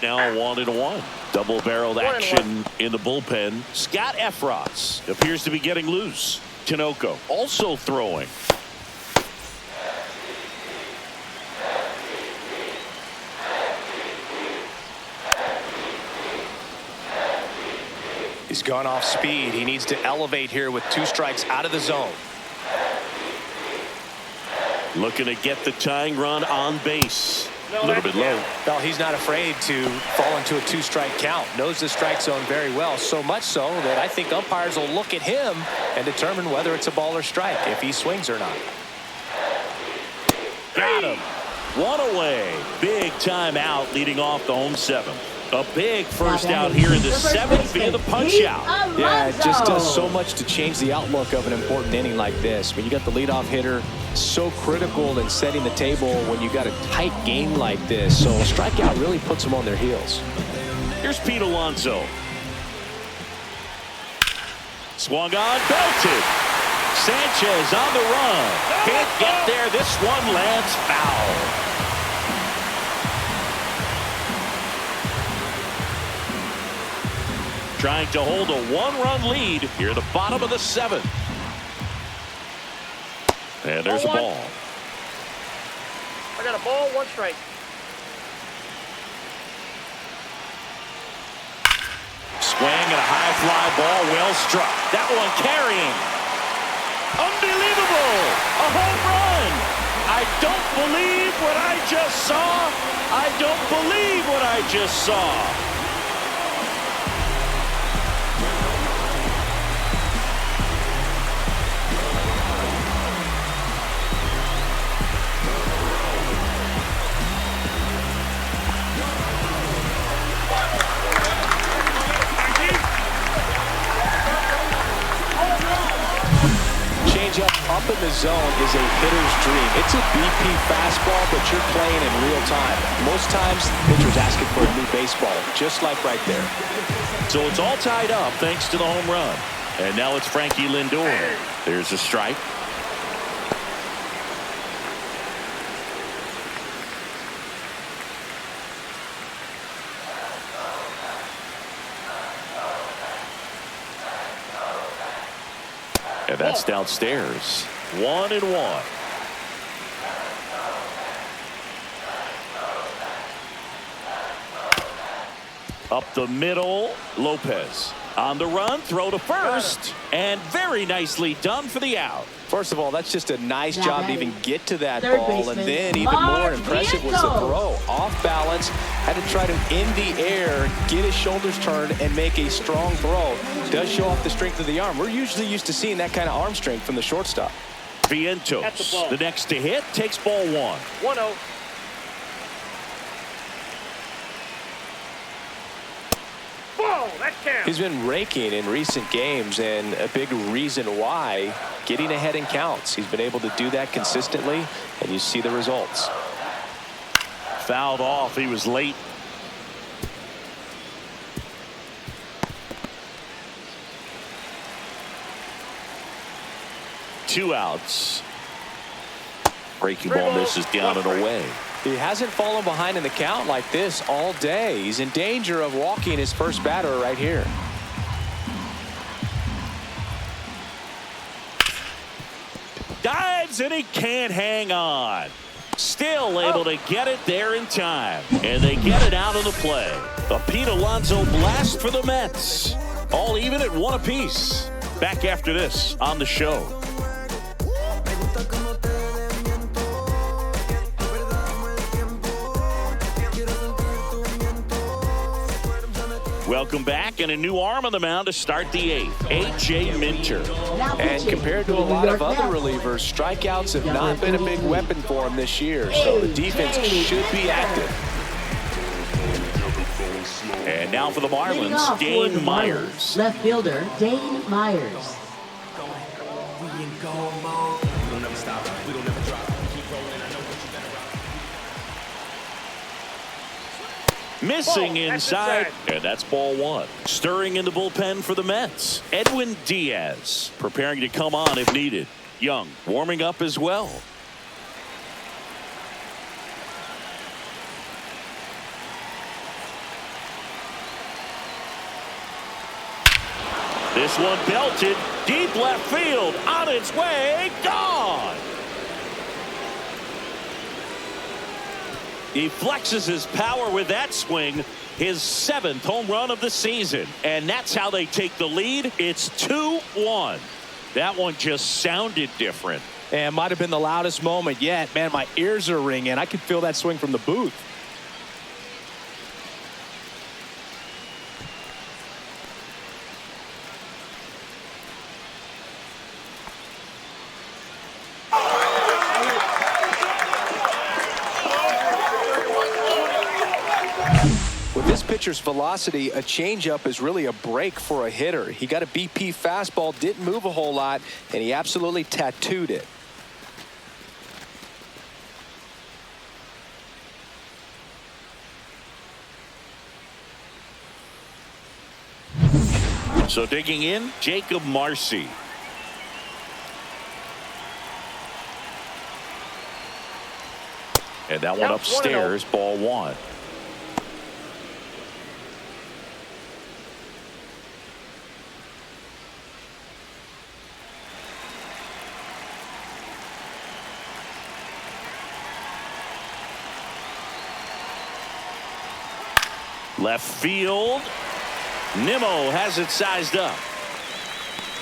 Now 1-1. Double-barreled 1-1. action in the bullpen. Scott Efros appears to be getting loose. Tinoco also throwing. He's gone off speed. He needs to elevate here with 2 strikes out of the zone. Looking to get the tying run on base. A little bit low. Well, he's not afraid to fall into a 2-strike count. Knows the strike zone very well. So much so that I think umpires will look at him and determine whether it's a ball or strike, if he swings or not. Got him. One away. Big time out leading off the home 7th. A big first out here in the 7th via the punch out. Yeah, it just does so much to change the outlook of an important inning like this. When you got the leadoff hitter, so critical in setting the table when you got a tight game like this. So a strikeout really puts them on their heels. Here's Pete Alonso. Swung on, belted. Sanchez on the run. Can't get there. This one lands foul. Trying to hold a 1-run lead here at the bottom of the 7th. And there's a ball. I got a ball, 1 strike. Swing and a high fly ball, well struck. That one carrying. Unbelievable! A home run! I don't believe what I just saw. I don't believe what I just saw. Up in the zone is a hitter's dream. It's a BP fastball, but you're playing in real time. Most times, pitcher's asking for a new baseball, just like right there. So it's all tied up thanks to the home run. And now it's Frankie Lindor. There's a strike. And that's downstairs. 1-1. Up the middle, Lopez. On the run, throw to first. And very nicely done for the out. First of all, that's just a nice job to even get to that ball. And then even more impressive was the throw. Off balance, had to try to in the air, get his shoulders turned, and make a strong throw. Does show off the strength of the arm. We're usually used to seeing that kind of arm strength from the shortstop. Vientos, the next to hit, takes ball 1. 1-0. He's been raking in recent games, and a big reason why, getting ahead in counts. He's been able to do that consistently, and you see the results. Fouled off. He was late. Two outs. Breaking ball misses down and away. He hasn't fallen behind in the count like this all day. He's in danger of walking his first batter right here. Dives and he can't hang on. Still able to get it there in time. And they get it out of the play. A Pete Alonso blast for the Mets. All even at 1 apiece. Back after this on the show. Welcome back, and a new arm on the mound to start the 8th, A.J. Minter. And compared to a lot of other relievers, strikeouts have not been a big weapon for him this year, so the defense should be active. And now for the Marlins, Dane Myers. Left fielder, Dane Myers. We in go mode. We don't ever stop. We don't ever drop. Keep rolling. I know what you better rock. Missing Ball, inside, that's and that's ball 1. Stirring in the bullpen for the Mets, Edwin Diaz preparing to come on if needed. Young warming up as well. This one belted deep left field, on its way, gone. He flexes his power with that swing, his 7th home run of the season. And that's how they take the lead. It's 2-1. That one just sounded different. And might have been the loudest moment yet. Man, my ears are ringing. I could feel that swing from the booth. With this pitcher's velocity, a changeup is really a break for a hitter. He got a BP fastball, didn't move a whole lot, and he absolutely tattooed it. So digging in, Jacob Marcy. And that one upstairs, ball one. Left field. Nimmo has it sized up.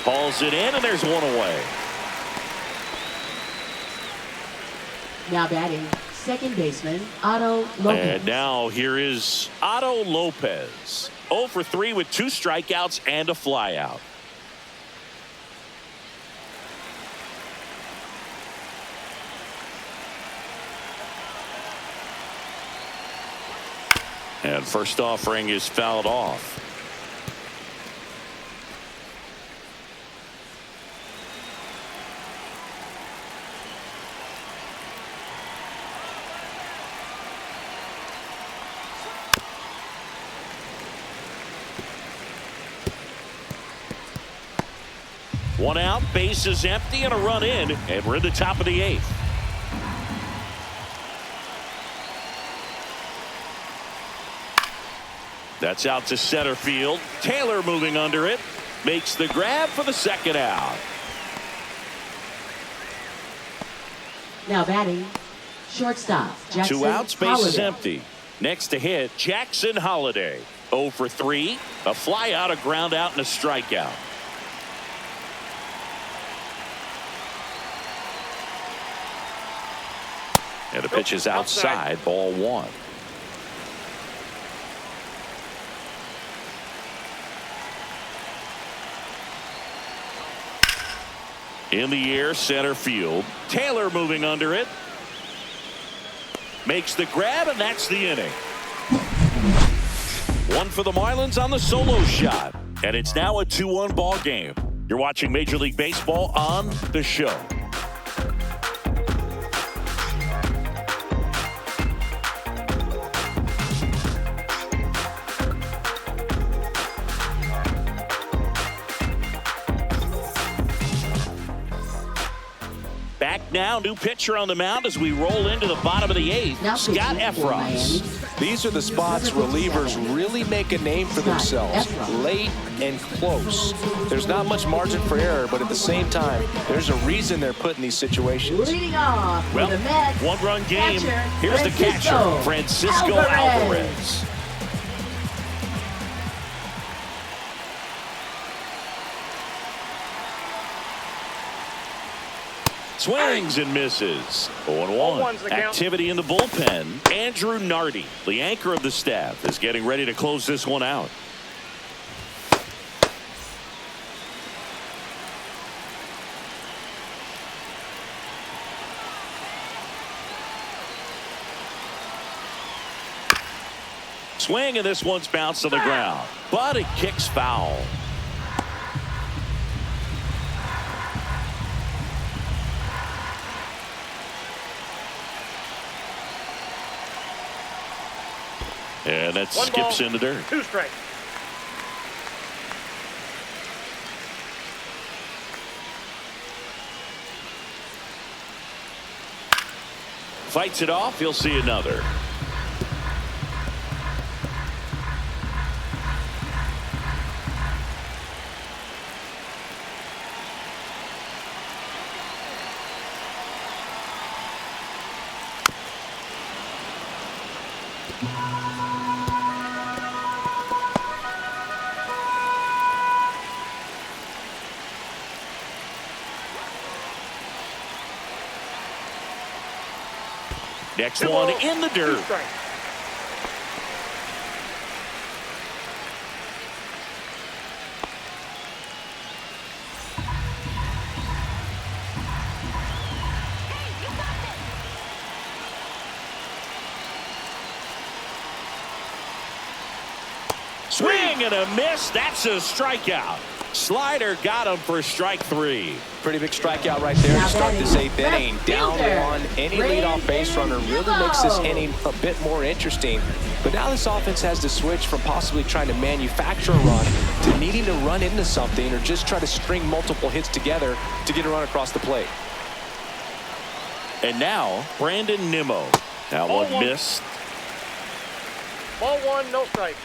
Hauls it in, and there's one away. Now batting, second baseman, Otto Lopez. And now here is Otto Lopez. 0 for 3 with 2 strikeouts and a flyout. And first offering is fouled off. One out, bases empty, and a run in, and we're in the top of the 8th. That's out to center field. Taylor moving under it. Makes the grab for the second out. Now batting, shortstop, Jackson 2 outs, bases Holiday. empty. Next to hit, Jackson Holiday. 0 for 3. A fly out, a ground out, and a strikeout. And the pitch is outside, ball one. In the air, center field. Taylor moving under it. Makes the grab, and that's the inning. One for the Marlins on the solo shot. And it's now a 2-1 ball game. You're watching Major League Baseball on The Show. Back now, new pitcher on the mound as we roll into the bottom of the 8th. Now Scott pitching for Efros. Miami. These are the spots relievers really make a name for themselves, late and close. There's not much margin for error, but at the same time, there's a reason they're put in these situations. Leading off Well, with the Mets, one-run game. catcher, Here's the catcher, Francisco Alvarez. Swings and misses. 0-1. Activity in the bullpen. Andrew Nardi, the anchor of the staff, is getting ready to close this one out. Swing, and this one's bounced to the ground, but it kicks foul. And that skips in the dirt. 2 strikes. Fights it off. He'll see another. Next Two one balls, in the 2 dirt. strikes. Swing and a miss. That's a strikeout. Slider got him for strike 3. Pretty big strikeout right there to start this 8th inning. Down one. Any leadoff base runner really makes this inning a bit more interesting. But now this offense has to switch from possibly trying to manufacture a run to needing to run into something or just try to string multiple hits together to get a run across the plate. And now Brandon Nimmo. That Ball one one. missed. Ball 1, no strikes.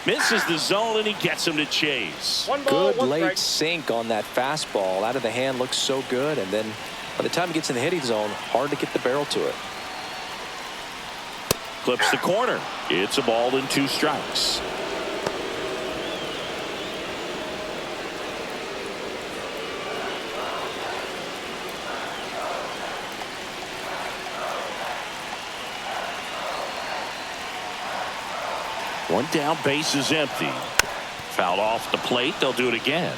Misses the zone, and he gets him to chase. 1 ball, Good 1 late strike. sink on that fastball. Out of the hand looks so good. And then by the time he gets in the hitting zone, hard to get the barrel to it. Clips the corner. It's a ball and 2 strikes. One down, base is empty. Fouled off the plate. They'll do it again.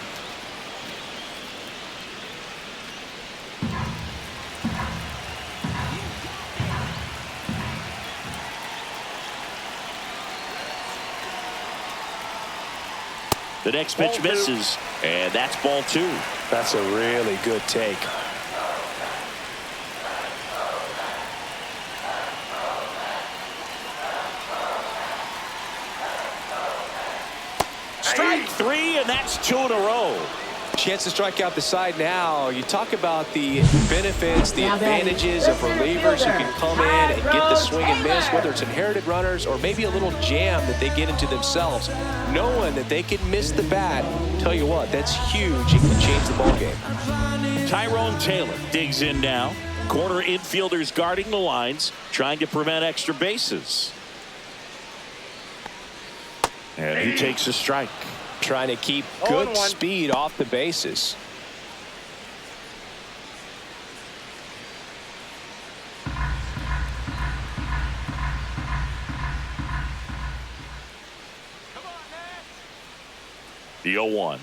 The next pitch Ball 2. misses, and that's ball 2. That's a really good take. Strike 3, and that's 2 in a row. Chance to strike out the side now. You talk about the benefits, the advantages of relievers who can come in and get the swing and miss, whether it's inherited runners or maybe a little jam that they get into themselves. Knowing that they can miss the bat, tell you what, that's huge. It can change the ball game. Tyrone Taylor digs in now. Corner infielders guarding the lines, trying to prevent extra bases. And he takes a strike. Trying to keep 0-1. good speed off the bases. The 0-1.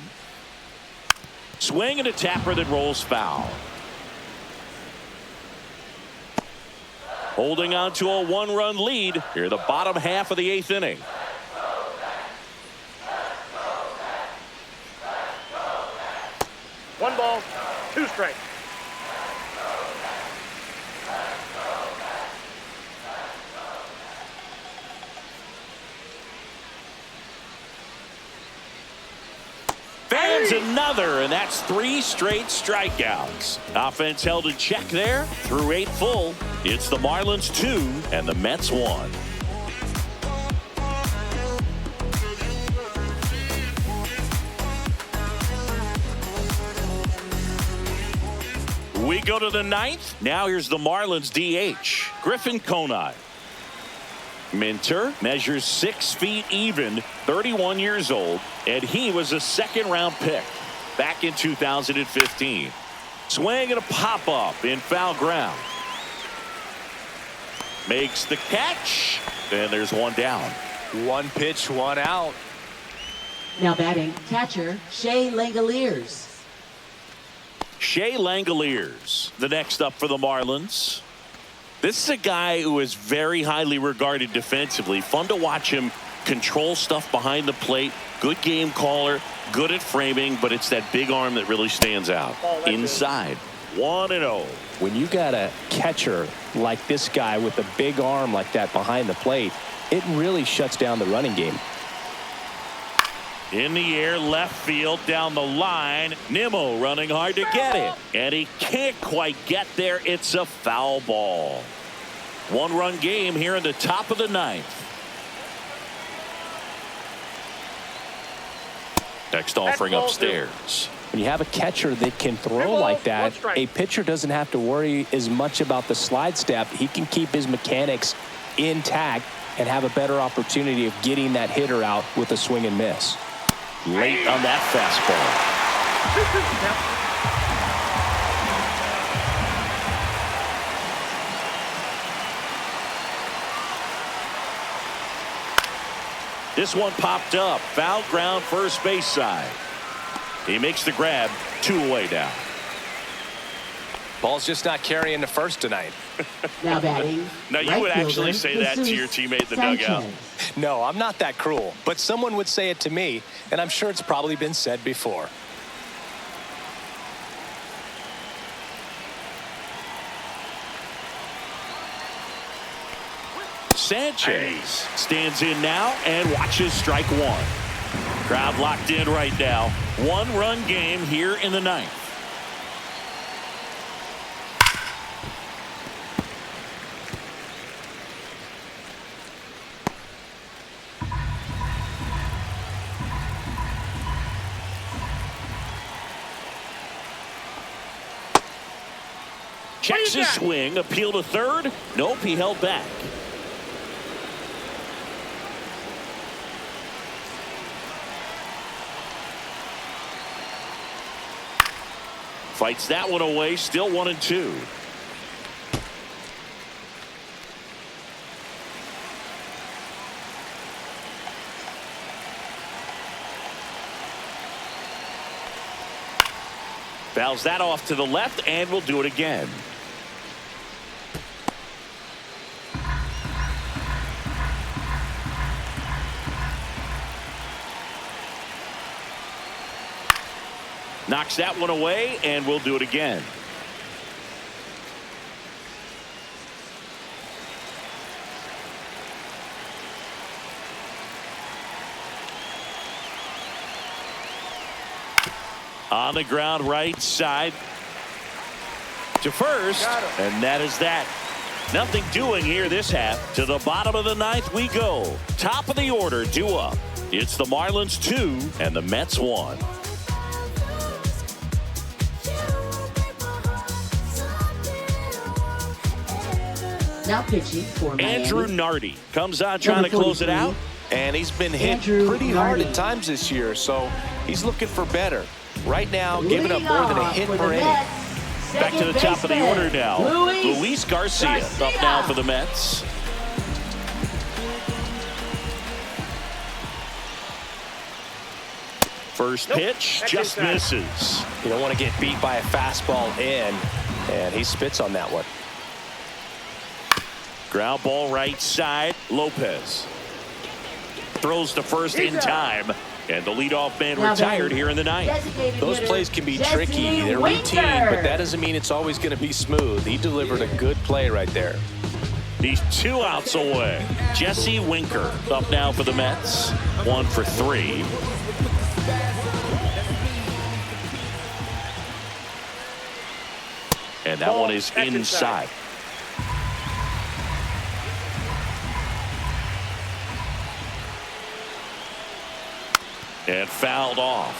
Swing and a tapper that rolls foul. Holding on to a 1-run lead here, the bottom half of the 8th inning. One ball, 2 strikes. Fans another, and that's 3 straight strikeouts. Offense held in check there through 8 full. It's the Marlins 2 and the Mets 1. We go to the 9th. Now here's the Marlins DH, Griffin Conine. Minter measures 6 feet even, 31 years old, and he was a 2nd-round pick back in 2015. Swing and a pop-up in foul ground. Makes the catch, and there's 1 down. 1 pitch, 1 out. Now batting, catcher, Shea Langoliers. Shea Langoliers, the next up for the Marlins. This is a guy who is very highly regarded defensively. Fun to watch him control stuff behind the plate. Good game caller, good at framing, but it's that big arm that really stands out. Inside, 1-0. When you got a catcher like this guy with a big arm like that behind the plate, it really shuts down the running game. In the air, left field, down the line. Nimmo running hard to get it. And he can't quite get there. It's a foul ball. 1-run game here in the top of the 9th. Next offering upstairs. When you have a catcher that can throw like that, a pitcher doesn't have to worry as much about the slide step. He can keep his mechanics intact and have a better opportunity of getting that hitter out with a swing and miss. Late on that fastball. This one popped up. Foul ground, first base side. He makes the grab. 2 away now. Ball's just not carrying the first tonight. Now batting. Now, you right would actually fielder, say that to your teammate in the dugout. No, I'm not that cruel. But someone would say it to me, and I'm sure it's probably been said before. Sanchez stands in now and watches strike one. Crowd locked in right now. 1-run game here in the 9th. Checks his swing, appeal to third. Nope, he held back. Fights that one away, still 1-2. Fouls that off to the left, and we'll do it again. Knocks that one away, and we'll do it again. On the ground, right side to first, and that is that. Nothing doing here this half. To the bottom of the 9th we go. Top of the order, due up. It's the Marlins 2 and the Mets 1. Now pitching for Miami. Andrew Nardi comes on trying to close it out. And he's been hit Andrew pretty hard Nardi. at times this year, so he's looking for better. Right now, giving up Leading more than a off hit for per the inning. Mets, Back to the second top of the baseman, order now. Luis Garcia up now for the Mets. First pitch just misses. You don't want to get beat by a fastball in, and he spits on that one. Ground ball right side. Lopez throws to first in time, and the leadoff man retired here in the 9th. Those plays can be tricky. They're routine, but that doesn't mean it's always going to be smooth. He delivered a good play right there. He's 2 outs away. Jesse Winker up now for the Mets. 1 for 3. And that one is inside. And fouled off.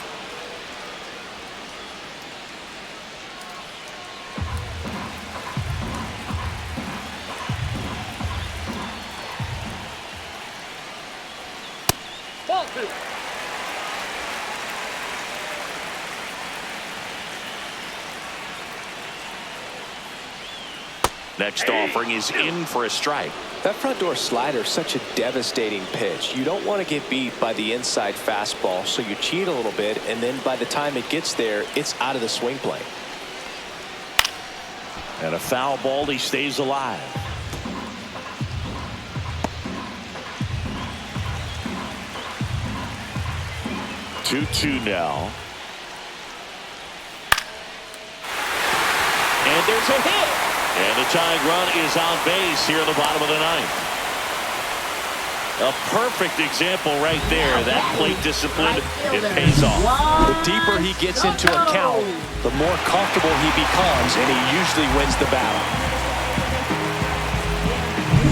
Ball 2. Next offering is in for a strike. That front door slider is such a devastating pitch. You don't want to get beat by the inside fastball, so you cheat a little bit, and then by the time it gets there, it's out of the swing plane. And a foul ball, he stays alive. Two now. And there's a hit. And the tying run is on base here in the bottom of the 9th. A perfect example right there. That plate discipline, it pays off. The deeper he gets into a count, the more comfortable he becomes, and he usually wins the battle.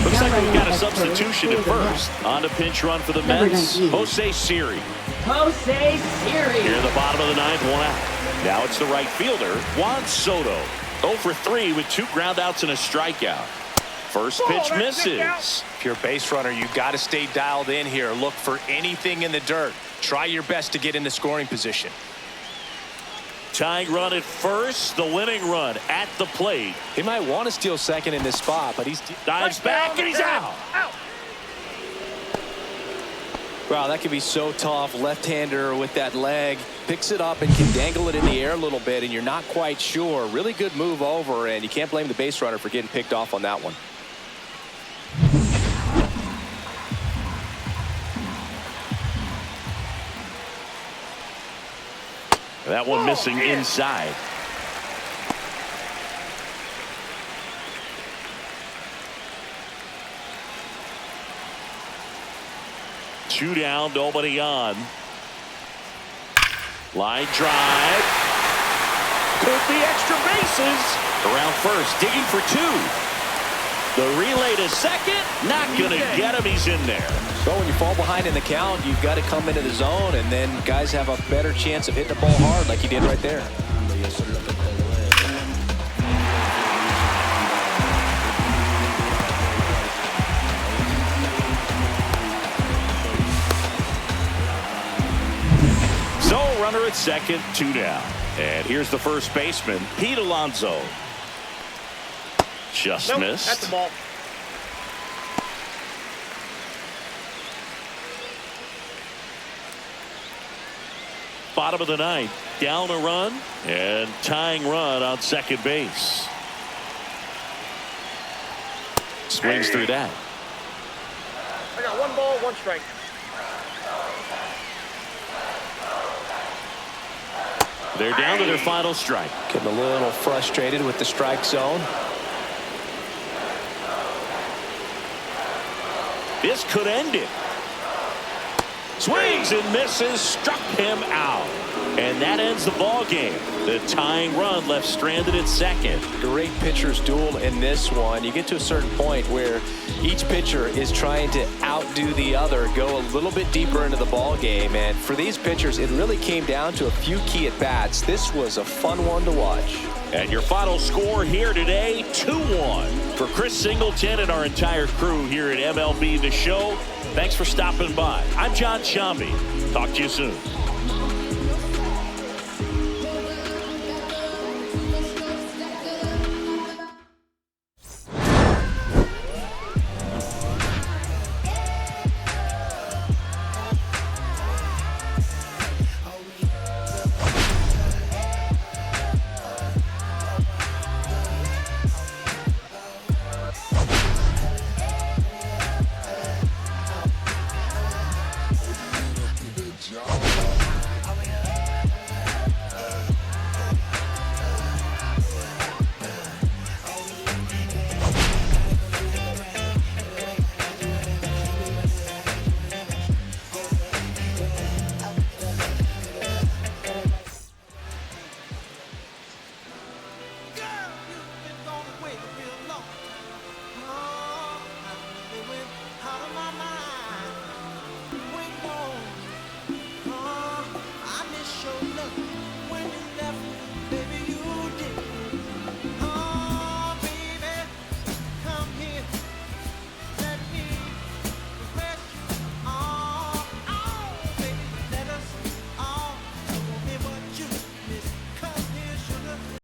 Looks like we've got a substitution at first. On a pinch run for the Mets, Jose Siri. Jose Siri. Here in the bottom of the ninth, one out. Now it's the right fielder, Juan Soto. 0 for 3 with 2 groundouts and a strikeout. First pitch misses. If you're a base runner, you've got to stay dialed in here. Look for anything in the dirt. Try your best to get into scoring position. Tying run at first, the winning run at the plate. He might want to steal second in this spot, but he's Dives back and he's out. Wow, that could be so tough. Left-hander with that leg. Picks it up and can dangle it in the air a little bit, and you're not quite sure. Really good move over, and you can't blame the base runner for getting picked off on that one. That one missing inside. Two down, nobody on. Line drive. Could be extra bases. Around first, digging for 2. The relay to second, not going to get him. He's in there. So when you fall behind in the count, you've got to come into the zone, and then guys have a better chance of hitting the ball hard like he did right there. So runner at second, 2 down. And here's the first baseman, Pete Alonso. Just missed. That's the ball. Bottom of the ninth, down a run and tying run on second base. Swings through that. I got 1 ball, 1 strike. They're down to their final strike. Getting a little frustrated with the strike zone. This could end it. Swings and misses, struck him out. And that ends the ball game. The tying run left stranded at second. Great pitchers duel in this one. You get to a certain point where each pitcher is trying to outdo the other, go a little bit deeper into the ball game. And for these pitchers, it really came down to a few key at-bats. This was a fun one to watch. And your final score here today, 2-1. For Chris Singleton and our entire crew here at MLB The Show, thanks for stopping by. I'm John Shambi. Talk to you soon.